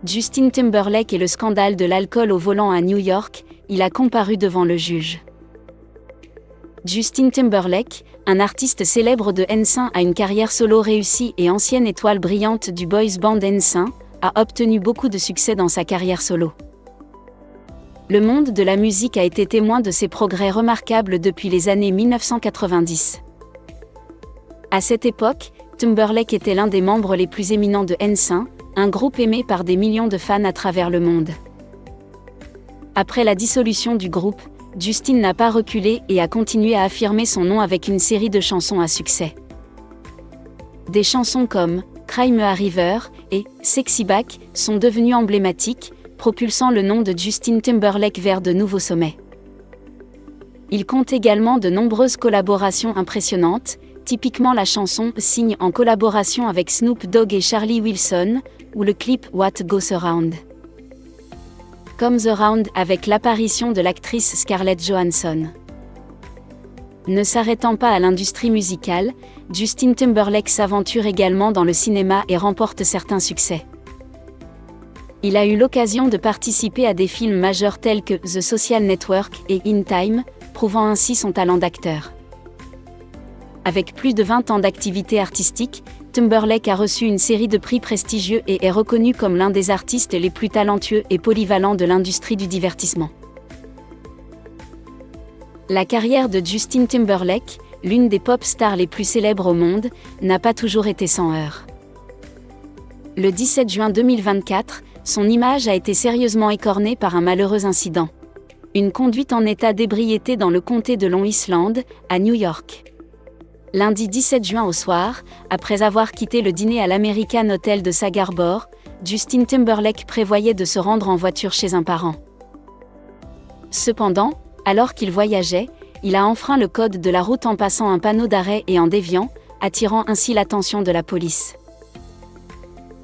Justin Timberlake et le scandale de l'alcool au volant à New York, il a comparu devant le juge. Justin Timberlake, un artiste célèbre de NSYNC à une carrière solo réussie et ancienne étoile brillante du boys band NSYNC, a obtenu beaucoup de succès dans sa carrière solo. Le monde de la musique a été témoin de ses progrès remarquables depuis les années 1990. À cette époque, Timberlake était l'un des membres les plus éminents de NSYNC, un groupe aimé par des millions de fans à travers le monde. Après la dissolution du groupe, Justin n'a pas reculé et a continué à affirmer son nom avec une série de chansons à succès. Des chansons comme Cry Me a River et Sexy Back sont devenues emblématiques, propulsant le nom de Justin Timberlake vers de nouveaux sommets. Il compte également de nombreuses collaborations impressionnantes, typiquement la chanson Sign en collaboration avec Snoop Dogg et Charlie Wilson, ou le clip What Goes Around Comes Around avec l'apparition de l'actrice Scarlett Johansson. Ne s'arrêtant pas à l'industrie musicale, Justin Timberlake s'aventure également dans le cinéma et remporte certains succès. Il a eu l'occasion de participer à des films majeurs tels que The Social Network et In Time, prouvant ainsi son talent d'acteur. Avec plus de 20 ans d'activité artistique, Timberlake a reçu une série de prix prestigieux et est reconnu comme l'un des artistes les plus talentueux et polyvalents de l'industrie du divertissement. La carrière de Justin Timberlake, l'une des pop stars les plus célèbres au monde, n'a pas toujours été sans heurts. Le 17 juin 2024, son image a été sérieusement écornée par un malheureux incident. Une conduite en état d'ébriété dans le comté de Long Island, à New York. Lundi 17 juin au soir, après avoir quitté le dîner à l'American Hotel de Sag Harbor, Justin Timberlake prévoyait de se rendre en voiture chez un parent. Cependant, alors qu'il voyageait, il a enfreint le code de la route en passant un panneau d'arrêt et en déviant, attirant ainsi l'attention de la police.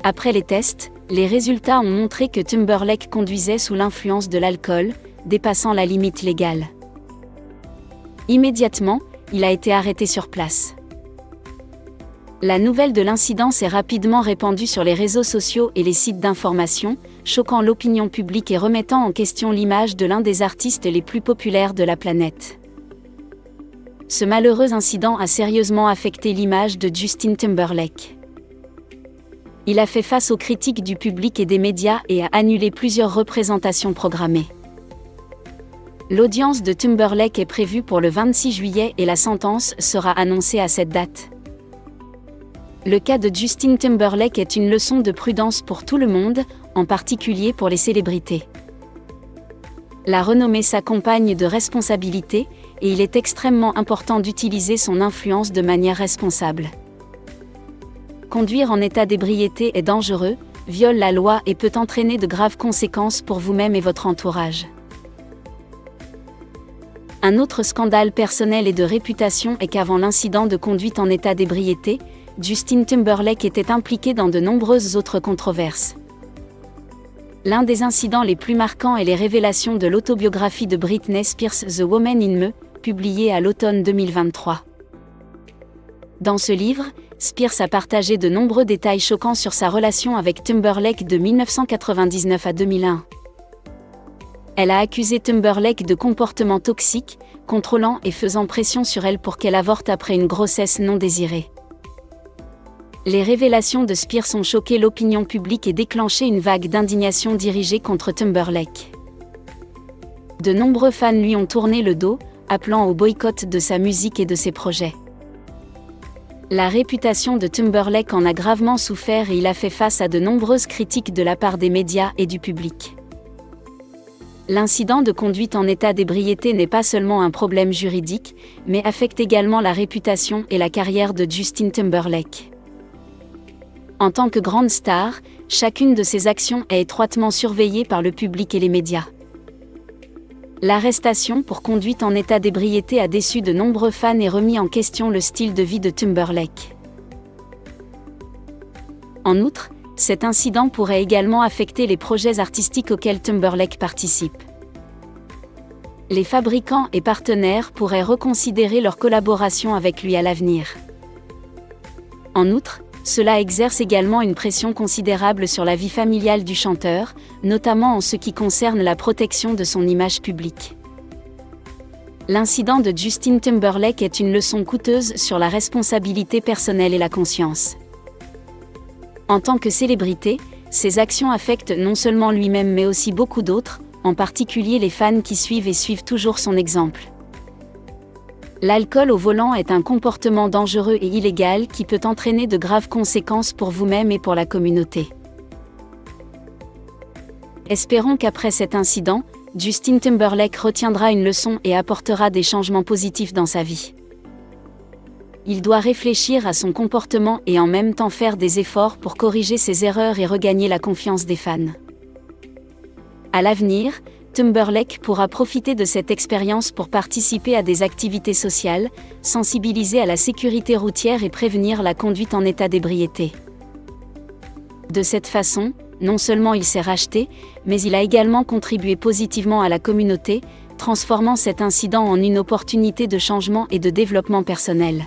Après les tests, les résultats ont montré que Timberlake conduisait sous l'influence de l'alcool, dépassant la limite légale. Immédiatement, il a été arrêté sur place. La nouvelle de l'incident s'est rapidement répandue sur les réseaux sociaux et les sites d'information, choquant l'opinion publique et remettant en question l'image de l'un des artistes les plus populaires de la planète. Ce malheureux incident a sérieusement affecté l'image de Justin Timberlake. Il a fait face aux critiques du public et des médias et a annulé plusieurs représentations programmées. L'audience de Timberlake est prévue pour le 26 juillet et la sentence sera annoncée à cette date. Le cas de Justin Timberlake est une leçon de prudence pour tout le monde, en particulier pour les célébrités. La renommée s'accompagne de responsabilité, et il est extrêmement important d'utiliser son influence de manière responsable. Conduire en état d'ébriété est dangereux, viole la loi et peut entraîner de graves conséquences pour vous-même et votre entourage. Un autre scandale personnel et de réputation est qu'avant l'incident de conduite en état d'ébriété, Justin Timberlake était impliqué dans de nombreuses autres controverses. L'un des incidents les plus marquants est les révélations de l'autobiographie de Britney Spears The Woman in Me, publiée à l'automne 2023. Dans ce livre, Spears a partagé de nombreux détails choquants sur sa relation avec Timberlake de 1999 à 2001. Elle a accusé Timberlake de comportements toxiques, contrôlant et faisant pression sur elle pour qu'elle avorte après une grossesse non désirée. Les révélations de Spears ont choqué l'opinion publique et déclenché une vague d'indignation dirigée contre Timberlake. De nombreux fans lui ont tourné le dos, appelant au boycott de sa musique et de ses projets. La réputation de Timberlake en a gravement souffert et il a fait face à de nombreuses critiques de la part des médias et du public. L'incident de conduite en état d'ébriété n'est pas seulement un problème juridique, mais affecte également la réputation et la carrière de Justin Timberlake. En tant que grande star, chacune de ses actions est étroitement surveillée par le public et les médias. L'arrestation pour conduite en état d'ébriété a déçu de nombreux fans et remis en question le style de vie de Timberlake. En outre, cet incident pourrait également affecter les projets artistiques auxquels Timberlake participe. Les fabricants et partenaires pourraient reconsidérer leur collaboration avec lui à l'avenir. En outre, Cela exerce également une pression considérable sur la vie familiale du chanteur, notamment en ce qui concerne la protection de son image publique. L'incident de Justin Timberlake est une leçon coûteuse sur la responsabilité personnelle et la conscience. En tant que célébrité, ses actions affectent non seulement lui-même mais aussi beaucoup d'autres, en particulier les fans qui suivent et suivent toujours son exemple. L'alcool au volant est un comportement dangereux et illégal qui peut entraîner de graves conséquences pour vous-même et pour la communauté. Espérons qu'après cet incident, Justin Timberlake retiendra une leçon et apportera des changements positifs dans sa vie. Il doit réfléchir à son comportement et en même temps faire des efforts pour corriger ses erreurs et regagner la confiance des fans. À l'avenir, Timberlake pourra profiter de cette expérience pour participer à des activités sociales, sensibiliser à la sécurité routière et prévenir la conduite en état d'ébriété. De cette façon, non seulement il s'est racheté, mais il a également contribué positivement à la communauté, transformant cet incident en une opportunité de changement et de développement personnel.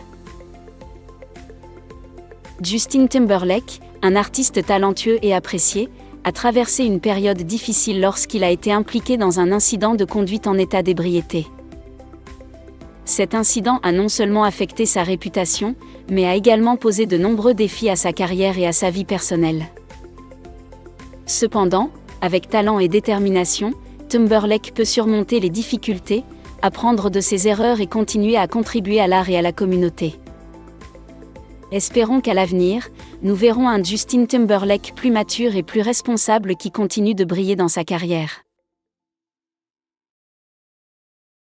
Justin Timberlake, un artiste talentueux et apprécié, a traversé une période difficile lorsqu'il a été impliqué dans un incident de conduite en état d'ébriété. Cet incident a non seulement affecté sa réputation, mais a également posé de nombreux défis à sa carrière et à sa vie personnelle. Cependant, avec talent et détermination, Timberlake peut surmonter les difficultés, apprendre de ses erreurs et continuer à contribuer à l'art et à la communauté. Espérons qu'à l'avenir, nous verrons un Justin Timberlake plus mature et plus responsable qui continue de briller dans sa carrière.